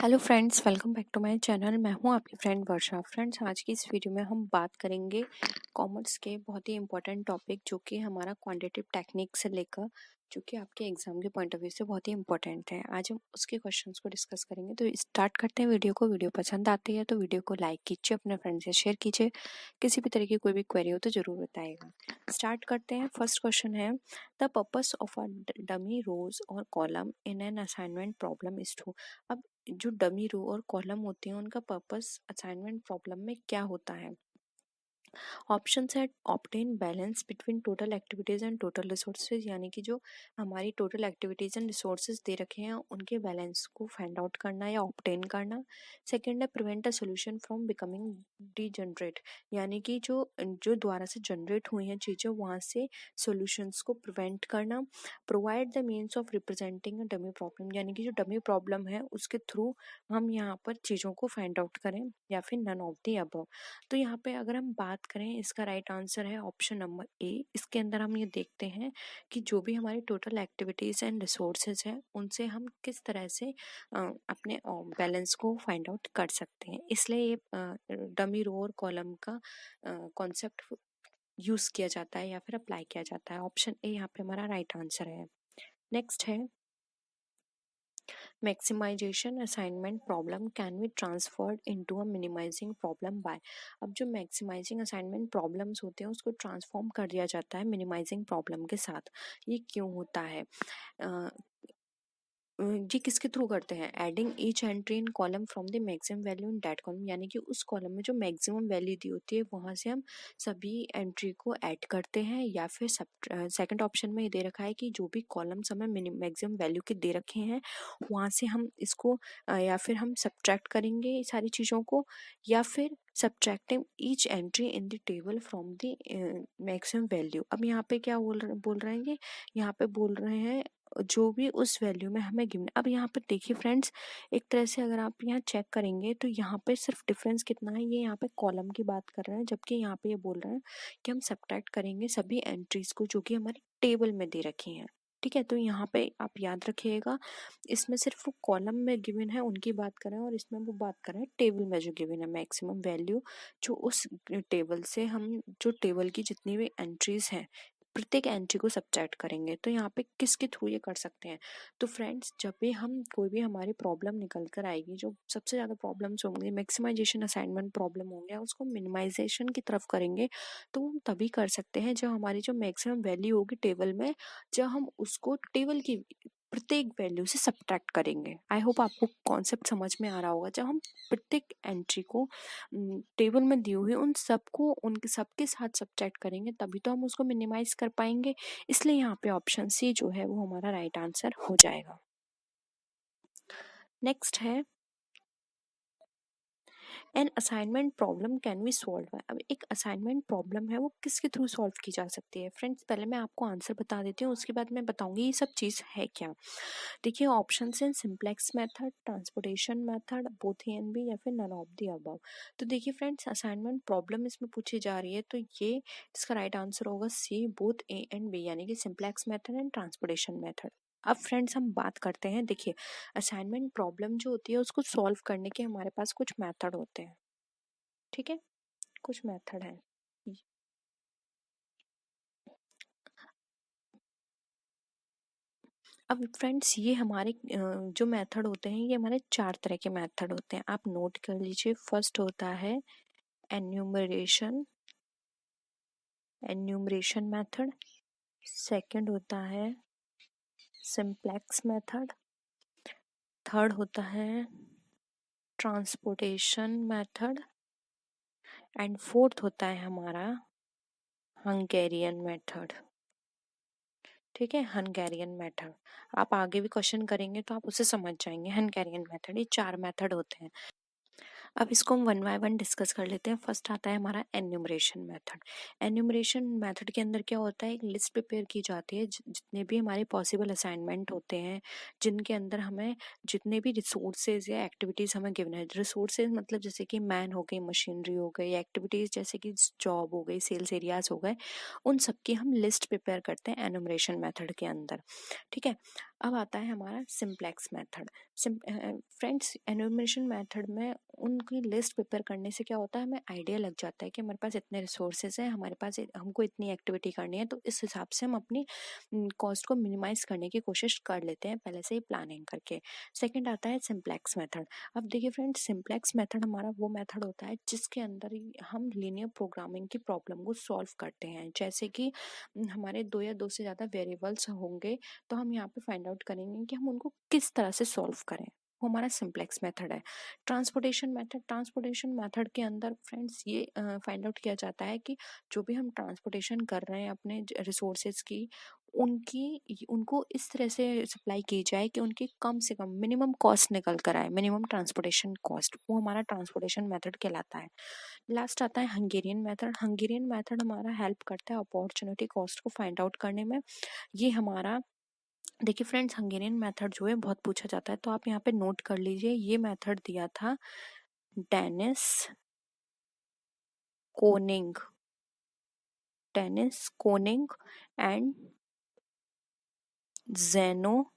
Hello friends, welcome back to my channel. मैं हूं आपकी फ्रेंड वर्षा। फ्रेंड्स, आज की इस वीडियो में हम बात करेंगे कॉमर्स के बहुत ही इंपॉर्टेंट टॉपिक जो कि हमारा क्वांटिटेटिव टेक्निक से लेकर जो कि आपके एग्जाम के पॉइंट ऑफ व्यू से बहुत ही इंपॉर्टेंट है। आज हम उसके क्वेश्चंस को डिस्कस करेंगे। तो स्टार्ट करते हैं वीडियो को। वीडियो पसंद आती है तो वीडियो को लाइक कीजिए, अपने फ्रेंड से शेयर कीजिए। किसी भी तरह की कोई भी क्वेरी हो तो जरूर बताइएगा। स्टार्ट करते हैं। फर्स्ट क्वेश्चन है, the purpose of a dummy rows और column in an assignment problem is to. अब जो डमी रो और कॉलम होते हैं उनका पर्पस असाइनमेंट प्रॉब्लम में क्या होता है? ऑप्शन है, obtain balance between total activities and total resources, यानी कि जो हमारी टोटल एक्टिविटीज एंड रिसोर्सेज दे रखे हैं उनके बैलेंस को फाइंड आउट करना या ऑब्टेन करना। सेकंड है, prevent a solution from becoming degenerate, यानी कि जो जो द्वारा से जनरेट हुई हैं चीजें वहां से सॉल्यूशंस को प्रिवेंट करना। Provide the means of representing a dummy problem, यानी कि जो डमी प्रॉब्लम है उसके थ्रू हम यहाँ पर चीजों को फाइंड आउट करें, या फिर नन ऑफ द अबव। तो यहाँ पे अगर हम बात करें, इसका राइट आंसर है ऑप्शन नंबर ए। इसके अंदर हम ये देखते हैं कि जो भी हमारी टोटल एक्टिविटीज एंड रिसोर्सेज है उनसे हम किस तरह से अपने बैलेंस को फाइंड आउट कर सकते हैं, इसलिए ये डमी रो और कॉलम का कॉन्सेप्ट यूज किया जाता है या फिर अप्लाई किया जाता है। ऑप्शन ए यहाँ पे हमारा राइट आंसर है। नेक्स्ट है, maximization assignment problem can be transferred into a minimizing problem by. अब जो मैक्सिमाइजिंग असाइनमेंट प्रॉब्लम्स होते हैं उसको ट्रांसफॉर्म कर दिया जाता है मिनिमाइजिंग प्रॉब्लम के साथ। ये क्यों होता है? ये किसके थ्रू करते हैं? Adding each entry in column from the maximum value in that column, यानी कि उस कॉलम में जो मैक्सिमम वैल्यू दी होती है वहां से हम सभी एंट्री को ऐड करते हैं, या फिर सेकंड ऑप्शन में ये दे रखा है कि जो भी कॉलम्स हमें मैक्सिमम वैल्यू के दे रखे हैं वहां से हम इसको या फिर हम सब्ट्रैक्ट करेंगे सारी चीजों को, या फिर subtracting each entry in the table from the maximum value. अब यहाँ पे क्या बोल रहे हैं? यहाँ पे बोल रहे हैं जो भी उस वैल्यू में हमें गिवन। अब यहाँ पर देखिए फ्रेंड्स, एक तरह से अगर आप यहाँ चेक करेंगे तो यहाँ पे सिर्फ डिफरेंस कितना है, ये यहाँ पे कॉलम की बात कर रहे हैं, जबकि यहाँ पे ये बोल रहे हैं कि हम सब्ट्रैक्ट करेंगे सभी एंट्रीज को जो कि हमारे टेबल में दे रखी हैं। ठीक है, तो यहाँ पे आप याद रखिएगा, इसमें सिर्फ वो कॉलम में गिवन है उनकी बात करें और इसमें वो बात कर रहे हैं टेबल में जो गिवन है मैक्सिमम वैल्यू, जो उस टेबल से हम जो टेबल की जितनी भी एंट्रीज हैं प्रत्येक एंट्री को सब्ट्रैक्ट करेंगे। तो यहाँ पे किसके थ्रू ये कर सकते हैं? तो फ्रेंड्स, जब भी हम कोई भी हमारी प्रॉब्लम निकल कर आएगी, जो सबसे ज्यादा प्रॉब्लम्स होंगे मैक्सिमाइजेशन असाइनमेंट प्रॉब्लम होंगे, उसको मिनिमाइजेशन की तरफ करेंगे। तो हम तभी कर सकते हैं जब हमारी जो मैक्सिमम वैल्यू होगी टेबल में, जब हम उसको टेबल की प्रत्येक वैल्यू से सब्ट्रैक्ट करेंगे। आई होप आपको कॉन्सेप्ट समझ में आ रहा होगा। जब हम प्रत्येक एंट्री को टेबल में दी हुई उन सबको उनके सबके साथ सब्ट्रैक्ट करेंगे तभी तो हम उसको मिनिमाइज कर पाएंगे। इसलिए यहाँ पे ऑप्शन सी जो है वो हमारा राइट आंसर हो जाएगा। नेक्स्ट है, N assignment problem can B solve. अब एक असाइनमेंट प्रॉब्लम है वो किसके थ्रू सॉल्व की जा सकती है? फ्रेंड्स, पहले मैं आपको आंसर बता देती हूँ, उसके बाद मैं बताऊंगी ये सब चीज़ है क्या। देखिए, ऑप्शन है simplex method, transportation method, both A and B, या फिर नन ऑफ द अबव। तो देखिए फ्रेंड्स, असाइनमेंट प्रॉब्लम इसमें पूछी जा रही है तो ये इसका राइट आंसर होगा सी, बोथ ए एंड बी, यानी कि simplex method and transportation method. अब फ्रेंड्स, हम बात करते हैं। देखिए, असाइनमेंट प्रॉब्लम जो होती है उसको सॉल्व करने के हमारे पास कुछ मेथड होते हैं। ठीक है, कुछ मेथड है। अब फ्रेंड्स, ये हमारे जो मेथड होते हैं ये हमारे चार तरह के मेथड होते हैं, आप नोट कर लीजिए। फर्स्ट होता है एन्यूमरेशन एन्यूमरेशन मेथड। सेकंड होता है सिंप्लेक्स मेथड। थर्ड होता है ट्रांसपोर्टेशन मेथड। एंड फोर्थ होता है हमारा हंगेरियन मेथड। ठीक है, हंगेरियन मेथड। आप आगे भी क्वेश्चन करेंगे तो आप उसे समझ जाएंगे। हंगेरियन मेथड, ये चार मेथड होते हैं। अब इसको हम वन बाय वन डिस्कस कर लेते हैं। फर्स्ट आता है हमारा एन्यूमरेशन मेथड। एन्यूमरेशन मेथड के अंदर क्या होता है, एक लिस्ट प्रिपेयर की जाती है जितने भी हमारे पॉसिबल असाइनमेंट होते हैं, जिनके अंदर हमें जितने भी रिसोर्सेज या एक्टिविटीज हमें गिवन है। रिसोर्सेज मतलब जैसे कि मैन हो गई, मशीनरी हो गई, एक्टिविटीज जैसे कि जॉब हो गई, सेल्स एरियाज हो गए, उन सब की हम लिस्ट प्रिपेयर करते हैं एन्यूमरेशन मेथड के अंदर। ठीक है, अब आता है हमारा simplex method. Friends, enumeration method में उनकी लिस्ट प्रिपेयर करने से क्या होता है, हमें आइडिया लग जाता है कि हमारे पास इतने रिसोर्सेज हैं, हमारे पास हमको इतनी एक्टिविटी करनी है, तो इस हिसाब से हम अपनी कॉस्ट को मिनिमाइज करने की कोशिश कर लेते हैं पहले से ही प्लानिंग करके। सेकंड आता है सिंप्लेक्स मेथड। अब देखिए फ्रेंड्स, सिंप्लेक्स मेथड हमारा वो मेथड होता है जिसके अंदर हम लीनियर प्रोग्रामिंग की प्रॉब्लम को सॉल्व करते हैं। जैसे कि हमारे दो या दो से ज़्यादा वेरिएबल्स होंगे, तो हम यहाँ पे फाइंड आउट करेंगे कि हम उनको किस तरह से सॉल्व करें, वो हमारा सिंप्लेक्स मेथड है। ट्रांसपोर्टेशन मेथड के अंदर फ्रेंड्स ये फाइंड आउट किया जाता है कि जो भी हम ट्रांसपोर्टेशन कर रहे हैं अपने रिसोर्सेज की, उनको इस तरह से सप्लाई की जाए कि उनकी कम से कम मिनिमम कॉस्ट निकल कर आए, मिनिमम ट्रांसपोर्टेशन कॉस्ट, वो हमारा ट्रांसपोर्टेशन मेथड कहलाता है। लास्ट आता है हंगेरियन मेथड। हंगेरियन मेथड हमारा हेल्प करता है अपॉर्चुनिटी कॉस्ट को फाइंड आउट करने में। ये हमारा, देखिए फ्रेंड्स, हंगेरियन मेथड जो है बहुत पूछा जाता है, तो आप यहाँ पे नोट कर लीजिए। ये मेथड दिया था डेनिस कोनिंग, एंड जेनो।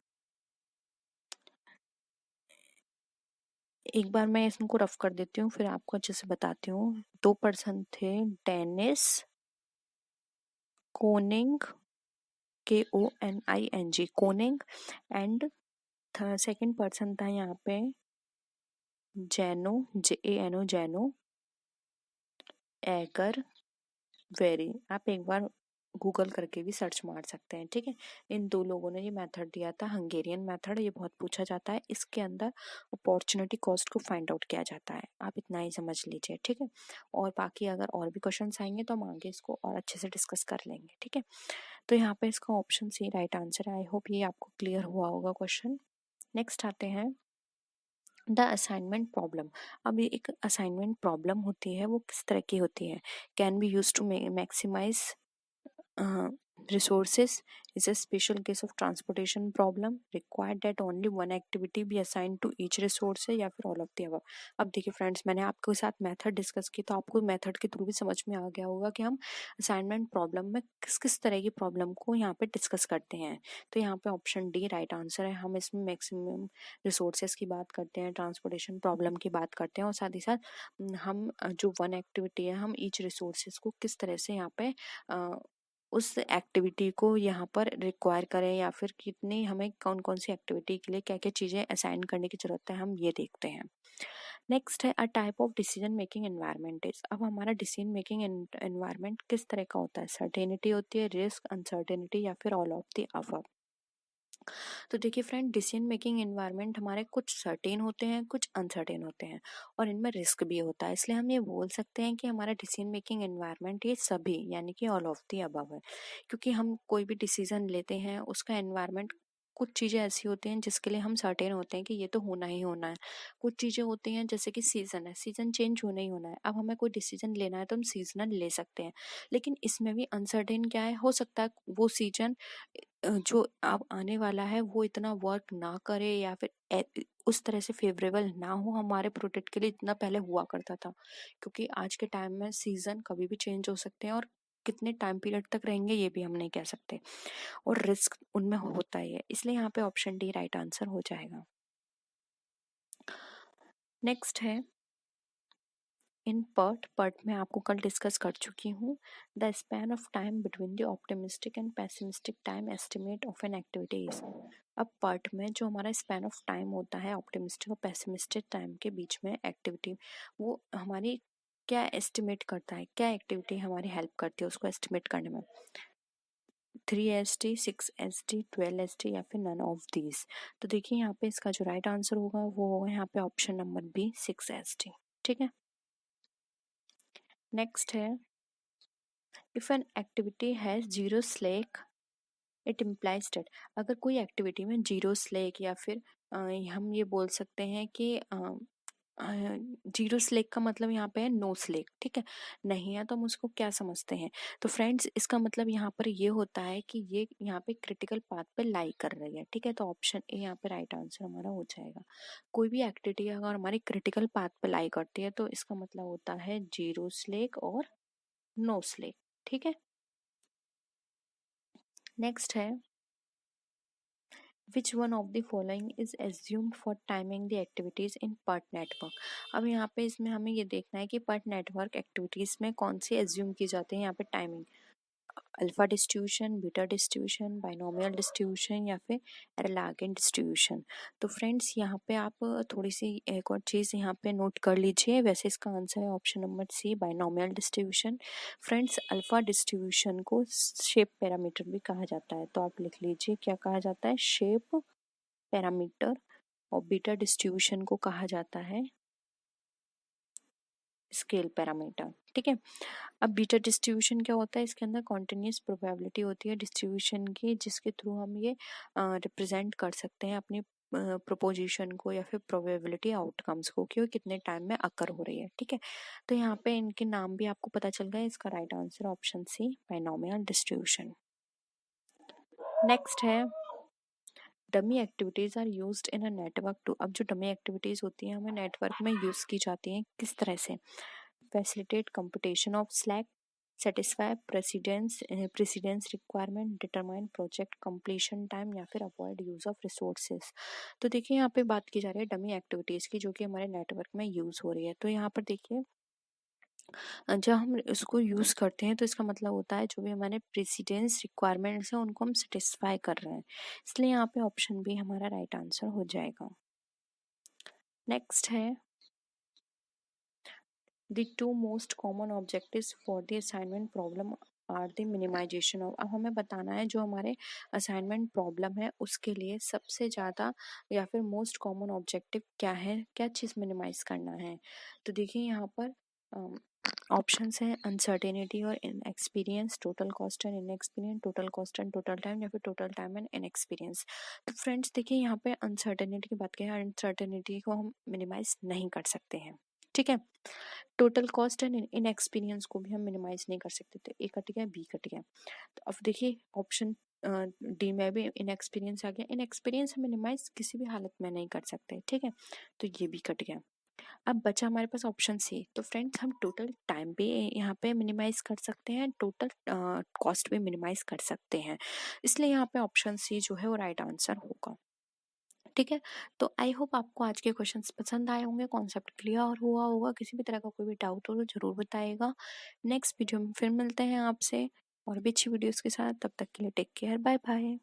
एक बार मैं इसको रफ कर देती हूँ, फिर आपको अच्छे से बताती हूँ। 2 पर्सन थे, Denes Konig, KONING, Konig, and second person था यहाँ पे जेनो, JANO, जेनो एगर वेरी। आप एक बार गूगल करके भी सर्च मार सकते हैं, ठीक है। इन 2 लोगों ने ये मेथड दिया था, हंगेरियन मेथड। ये बहुत पूछा जाता है, इसके अंदर अपॉर्चुनिटी कॉस्ट को फाइंड आउट किया जाता है। आप इतना ही समझ लीजिए, ठीक है। और बाकी अगर और भी क्वेश्चंस आएंगे तो हम आगे इसको और अच्छे से डिस्कस कर लेंगे, ठीक है। तो यहाँ पे इसका ऑप्शन सी राइट आंसर है। आई होप ये आपको क्लियर हुआ होगा क्वेश्चन। नेक्स्ट आते हैं द असाइनमेंट प्रॉब्लम। अब ये एक असाइनमेंट प्रॉब्लम होती है, वो किस तरह की होती है? Can be use to maximize resources, is a special case of transportation problem, required that only one activity be assigned to each resource है, या फिर all of the above। अब देखिए फ्रेंड्स, मैंने आपके साथ मेथड डिस्कस की, तो आपको मेथड के थ्रू भी समझ में आ गया होगा कि हम असाइनमेंट प्रॉब्लम में किस किस तरह की प्रॉब्लम को यहाँ पे डिस्कस करते हैं। तो यहाँ पे ऑप्शन डी राइट आंसर है। हम इसमें मैक्सिमम रिसोर्सेज की बात करते हैं, ट्रांसपोर्टेशन प्रॉब्लम की बात करते हैं, और साथ ही साथ हम जो वन एक्टिविटी है, हम ईच रिसोर्सेज को किस तरह से यहाँ पे उस एक्टिविटी को यहाँ पर रिक्वायर करें, या फिर कितनी हमें कौन कौन सी एक्टिविटी के लिए क्या क्या चीज़ें असाइन करने की जरूरत है, हम ये देखते हैं। नेक्स्ट है a type of decision making environment is. अब हमारा डिसीजन मेकिंग एनवायरनमेंट किस तरह का होता है? सर्टेनिटी होती है, रिस्क, अनसर्टेनिटी, या फिर ऑल ऑफ द अबव। तो देखिए फ्रेंड, डिसीजन मेकिंग एनवायरनमेंट हमारे कुछ सर्टेन होते हैं, कुछ अनसर्टेन होते हैं, और इनमें रिस्क भी होता है। इसलिए हम ये बोल सकते हैं कि हमारा डिसीजन मेकिंग एनवायरनमेंट ये सभी, यानी कि ऑल ऑफ दी अबव है। क्योंकि हम कोई भी डिसीजन लेते हैं, उसका एनवायरनमेंट, कुछ चीज़ें ऐसी होती हैं जिसके लिए हम सर्टेन होते हैं कि ये तो होना ही होना है। कुछ चीज़ें होती हैं जैसे कि सीज़न है, सीज़न चेंज होना ही होना है। अब हमें कोई डिसीजन लेना है तो हम सीजनल ले सकते हैं, लेकिन इसमें भी अनसर्टेन क्या है, हो सकता है वो सीजन जो अब आने वाला है वो इतना वर्क ना करे, या फिर उस तरह से फेवरेबल ना हो हमारे प्रोडक्ट के लिए, इतना पहले हुआ करता था। क्योंकि आज के टाइम में सीजन कभी भी चेंज हो सकते हैं, और कितने टाइम पीरियड तक रहेंगे ये भी हम नहीं कह सकते, और रिस्क उनमें होता ही है। इसलिए यहाँ पे ऑप्शन डी राइट आंसर हो जाएगा। नेक्स्ट है इन पर्ट में आपको कल डिस्कस कर चुकी हूँ। The span of time between the optimistic and pessimistic time estimate of an activity is. अब पर्ट में जो हमारा स्पैन ऑफ टाइम होता है ऑप्टिमिस्टिक और पेसिमिस्टिक टाइम के बीच में एक्टिविटी, वो हमारी क्या एस्टिमेट करता है, क्या एक्टिविटी हमारी हेल्प करती है उसको एस्टिमेट करने में? 3 ST, 6 ST, 12 ST, या फिर नन ऑफ दीज। तो देखिए यहाँ पे इसका जो राइट आंसर होगा वो होगा यहाँ पे ऑप्शन नंबर बी, 6 ST, ठीक है। नेक्स्ट है if an activity has zero slack it implies that. अगर कोई एक्टिविटी में जीरो स्लैक, या फिर हम ये बोल सकते हैं कि जीरो स्लैक का मतलब यहाँ पे है नो स्लैक, ठीक है। नहीं है तो हम उसको क्या समझते हैं? तो फ्रेंड्स, इसका मतलब यहाँ पर ये होता है कि ये यहाँ पे क्रिटिकल पाथ पे लाई कर रही है, ठीक है। तो ऑप्शन ए यहाँ पे राइट आंसर हमारा हो जाएगा। कोई भी एक्टिविटी अगर हमारी क्रिटिकल पाथ पे लाई करती है तो इसका मतलब होता है जीरो स्लैक और नो स्लैक, ठीक है। नेक्स्ट है which one of the following is assumed for timing the activities in PERT network. अब यहाँ पे इसमें हमें ये देखना है कि पर्ट नेटवर्क एक्टिविटीज में कौन सी एज्यूम की जाती है यहाँ पे timing, alpha distribution, beta distribution, binomial distribution या फिर एरलागेन डिस्ट्रीब्यूशन। तो फ्रेंड्स यहाँ पे आप थोड़ी सी एक और चीज़ यहाँ पे नोट कर लीजिए, वैसे इसका आंसर है option number C, binomial distribution. Friends alpha distribution को शेप पैरामीटर भी कहा जाता है, तो आप लिख लीजिए क्या कहा जाता है, शेप पैरामीटर। और बीटा डिस्ट्रीब्यूशन को कहा जाता है स्केल पैरामीटर। ठीक है, अब बीटा डिस्ट्रीब्यूशन क्या होता है, इसके अंदर कॉन्टिन्यूस प्रोबेबिलिटी होती है डिस्ट्रीब्यूशन की, जिसके थ्रू हम ये रिप्रेजेंट कर सकते हैं अपनी प्रोपोजिशन को या फिर प्रोबेबिलिटी आउटकम्स को कि वो कितने टाइम में अकर हो रही है। ठीक है, तो यहाँ पे इनके नाम भी आपको पता चल गया, इसका right answer option C, binomial distribution. Next है dummy activities are used in a network to. अब जो डमी एक्टिविटीज होती हैं हमें नेटवर्क में यूज की जाती हैं किस तरह से, facilitate computation of slack, satisfy precedence requirement, determine project completion time या फिर अवॉइड यूज ऑफ रिसोर्सेज। तो देखिए यहाँ पे बात की जा रही है डमी एक्टिविटीज की जो कि हमारे नेटवर्क में यूज हो रही है। तो यहाँ पर देखिए जब हम इसको यूज करते हैं तो इसका मतलब होता है जो भी हमारे प्रेसिडेंस रिक्वायरमेंट्स हैं उनको हम सेटिस्फाई कर रहे हैं, इसलिए यहाँ पे ऑप्शन बी हमारा राइट आंसर हो जाएगा। नेक्स्ट है The two most common objectives for the assignment problem are the minimization of। अब हमें बताना है जो हमारे असाइनमेंट प्रॉब्लम है उसके लिए सबसे ज़्यादा या फिर मोस्ट कॉमन ऑब्जेक्टिव क्या है, क्या चीज़ मिनिमाइज करना है। तो देखिए यहाँ पर ऑप्शंस हैं अनसर्टेनिटी और inexperience, total cost and inexperience, total cost and total time या फिर टोटल टाइम एंड इनएक्सपीरियंस। तो फ्रेंड्स देखिए यहाँ पे अनसर्टेनिटी की बात करें, अनसर्टेनिटी को हम मिनिमाइज नहीं कर सकते हैं। ठीक है, टोटल कॉस्ट एंड इनएक्सपीरियंस को भी हम मिनिमाइज नहीं कर सकते, तो ए कट गया, बी कट गया। तो अब देखिए ऑप्शन डी में भी इनएक्सपीरियंस आ गया, इनएक्सपीरियंस हम मिनिमाइज किसी भी हालत में नहीं कर सकते। ठीक है, तो ये भी कट गया। अब बचा हमारे पास ऑप्शन सी। तो फ्रेंड्स हम टोटल टाइम भी यहाँ पे मिनिमाइज कर सकते हैं, टोटल कॉस्ट भी मिनिमाइज कर सकते हैं, इसलिए यहाँ पे ऑप्शन सी जो है वो राइट आंसर होगा। ठीक है, तो आई होप आपको आज के क्वेश्चंस पसंद आए होंगे, कॉन्सेप्ट क्लियर हुआ होगा, किसी भी तरह का कोई भी डाउट हो तो जरूर बताइएगा। नेक्स्ट वीडियो में फिर मिलते हैं आपसे और भी अच्छी वीडियोस के साथ, तब तक के लिए टेक केयर, बाय बाय।